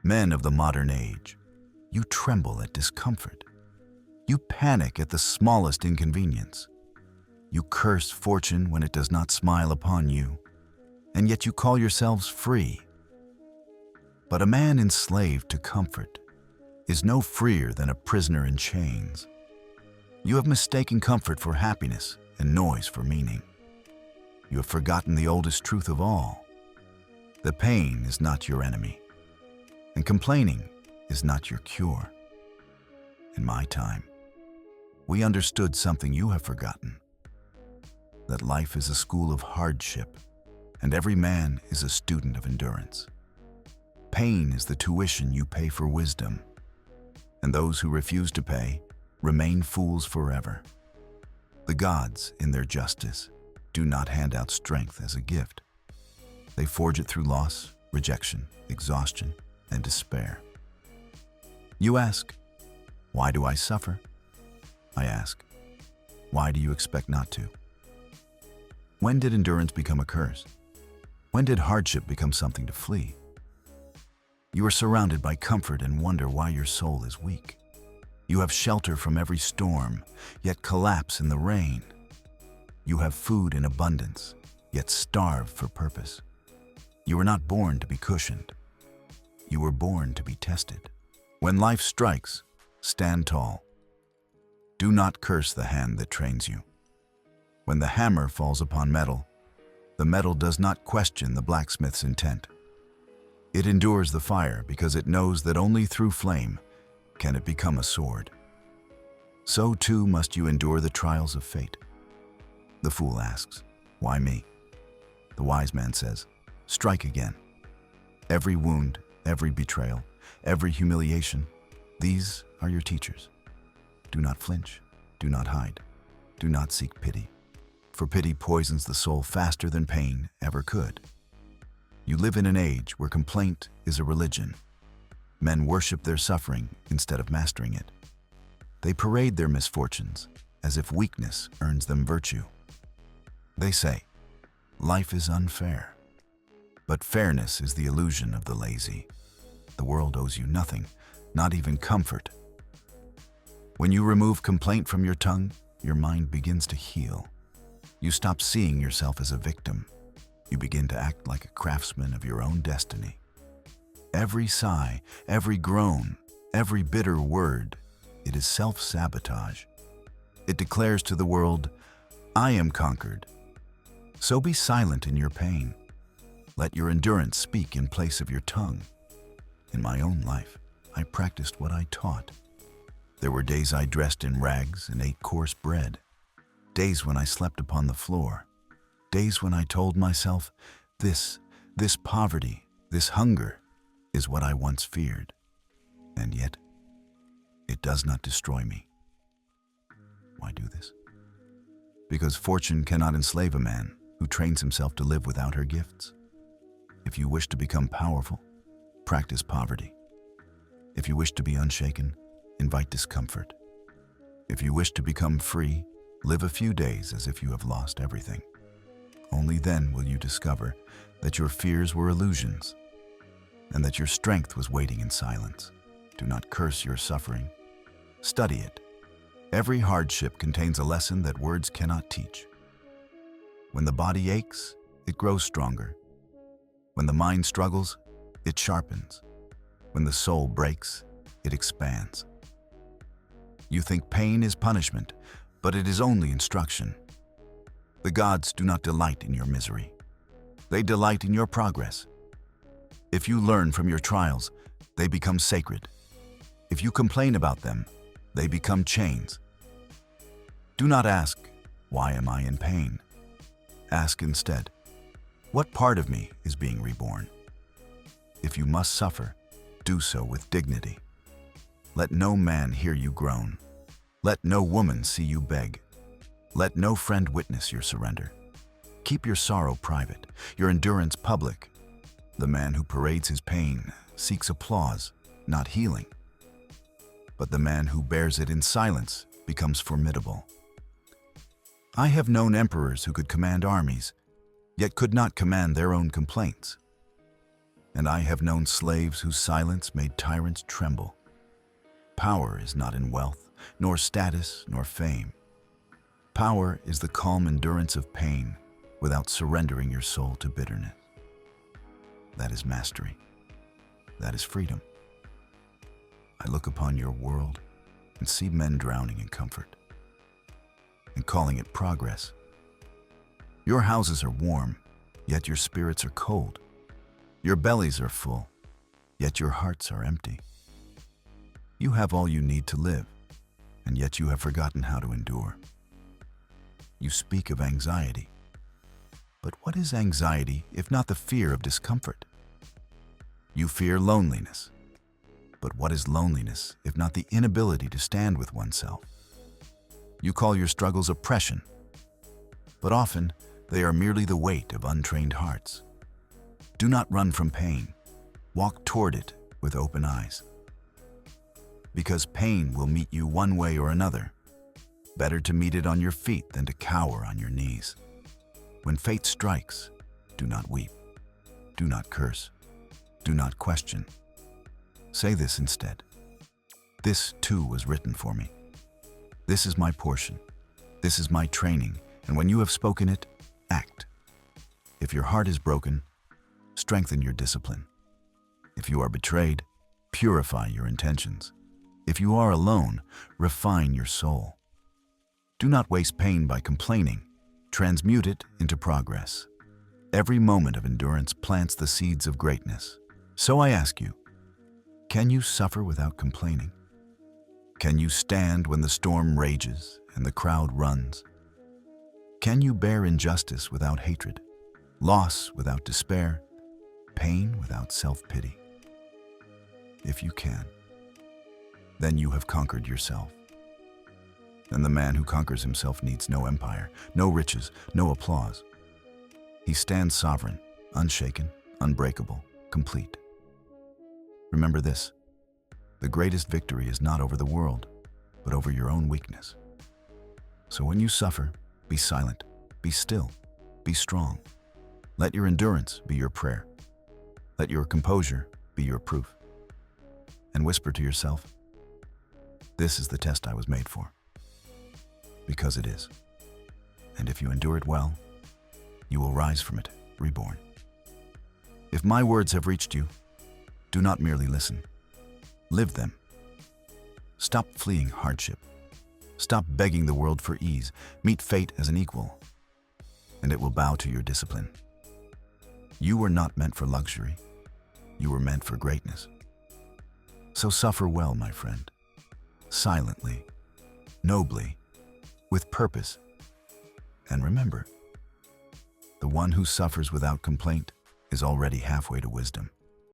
Men of the modern age, you tremble at discomfort. You panic at the smallest inconvenience. You curse fortune when it does not smile upon you, and yet you call yourselves free. But a man enslaved to comfort is no freer than a prisoner in chains. You have mistaken comfort for happiness and noise for meaning. You have forgotten the oldest truth of all. The pain is not your enemy, and complaining is not your cure. In my time, we understood something you have forgotten, that life is a school of hardship, and every man is a student of endurance. Pain is the tuition you pay for wisdom, and those who refuse to pay remain fools forever. The gods, in their justice, do not hand out strength as a gift. They forge it through loss, rejection, exhaustion, and despair. You ask, why do I suffer? I ask, why do you expect not to? When did endurance become a curse? When did hardship become something to flee? You are surrounded by comfort and wonder why your soul is weak. You have shelter from every storm, yet collapse in the rain. You have food in abundance, yet starve for purpose. You were not born to be cushioned. You were born to be tested. When life strikes, stand tall. Do not curse the hand that trains you. When the hammer falls upon metal, the metal does not question the blacksmith's intent. It endures the fire because it knows that only through flame can it become a sword. So too must you endure the trials of fate. The fool asks, why me? The wise man says, strike again. Every wound, every betrayal, every humiliation, these are your teachers. Do not flinch, do not hide, do not seek pity, for pity poisons the soul faster than pain ever could. You live in an age where complaint is a religion. Men worship their suffering instead of mastering it. They parade their misfortunes as if weakness earns them virtue. They say, life is unfair. But fairness is the illusion of the lazy. The world owes you nothing, not even comfort. When you remove complaint from your tongue, your mind begins to heal. You stop seeing yourself as a victim. You begin to act like a craftsman of your own destiny. Every sigh, every groan, every bitter word, it is self-sabotage. It declares to the world, I am conquered. So be silent in your pain. Let your endurance speak in place of your tongue. In my own life, I practiced what I taught. There were days I dressed in rags and ate coarse bread. Days when I slept upon the floor. Days when I told myself, this poverty, this hunger, is what I once feared. And yet, it does not destroy me. Why do this? Because fortune cannot enslave a man who trains himself to live without her gifts. If you wish to become powerful, practice poverty. If you wish to be unshaken, invite discomfort. If you wish to become free, live a few days as if you have lost everything. Only then will you discover that your fears were illusions and that your strength was waiting in silence. Do not curse your suffering. Study it. Every hardship contains a lesson that words cannot teach. When the body aches, it grows stronger. When the mind struggles, it sharpens. When the soul breaks, it expands. You think pain is punishment, but it is only instruction. The gods do not delight in your misery. They delight in your progress. If you learn from your trials, they become sacred. If you complain about them, they become chains. Do not ask, why am I in pain? Ask instead, what part of me is being reborn? If you must suffer, do so with dignity. Let no man hear you groan. Let no woman see you beg. Let no friend witness your surrender. Keep your sorrow private, your endurance public. The man who parades his pain seeks applause, not healing. But the man who bears it in silence becomes formidable. I have known emperors who could command armies, yet could not command their own complaints. and I have known slaves whose silence made tyrants tremble. Power is not in wealth, nor status, nor fame. Power is the calm endurance of pain without surrendering your soul to bitterness. That is mastery. That is freedom. I look upon your world and see men drowning in comfort and calling it progress. Your houses are warm, yet your spirits are cold. Your bellies are full, yet your hearts are empty. You have all you need to live, and yet you have forgotten how to endure. You speak of anxiety. But what is anxiety if not the fear of discomfort? You fear loneliness. But what is loneliness if not the inability to stand with oneself? You call your struggles oppression, but often they are merely the weight of untrained hearts. Do not run from pain. Walk toward it with open eyes. Because pain will meet you one way or another. Better to meet it on your feet than to cower on your knees. When fate strikes, do not weep. Do not curse. Do not question. Say this instead. This too was written for me. This is my portion. This is my training, and when you have spoken it, act. If your heart is broken, strengthen your discipline. If you are betrayed, purify your intentions. If you are alone, refine your soul. Do not waste pain by complaining. Transmute it into progress. Every moment of endurance plants the seeds of greatness. So I ask you, can you suffer without complaining? Can you stand when the storm rages and the crowd runs? Can you bear injustice without hatred, loss without despair, pain without self-pity? If you can, then you have conquered yourself. And the man who conquers himself needs no empire, no riches, no applause. He stands sovereign, unshaken, unbreakable, complete. Remember this, the greatest victory is not over the world, but over your own weakness. So when you suffer, be silent, be still, be strong. Let your endurance be your prayer. Let your composure be your proof. And whisper to yourself, this is the test I was made for. Because it is. And if you endure it well, you will rise from it, reborn. If my words have reached you, do not merely listen. Live them. Stop fleeing hardship. Stop begging the world for ease. Meet fate as an equal, and it will bow to your discipline. You were not meant for luxury. You were meant for greatness. So suffer well, my friend. Silently, nobly, with purpose. And remember, the one who suffers without complaint is already halfway to wisdom.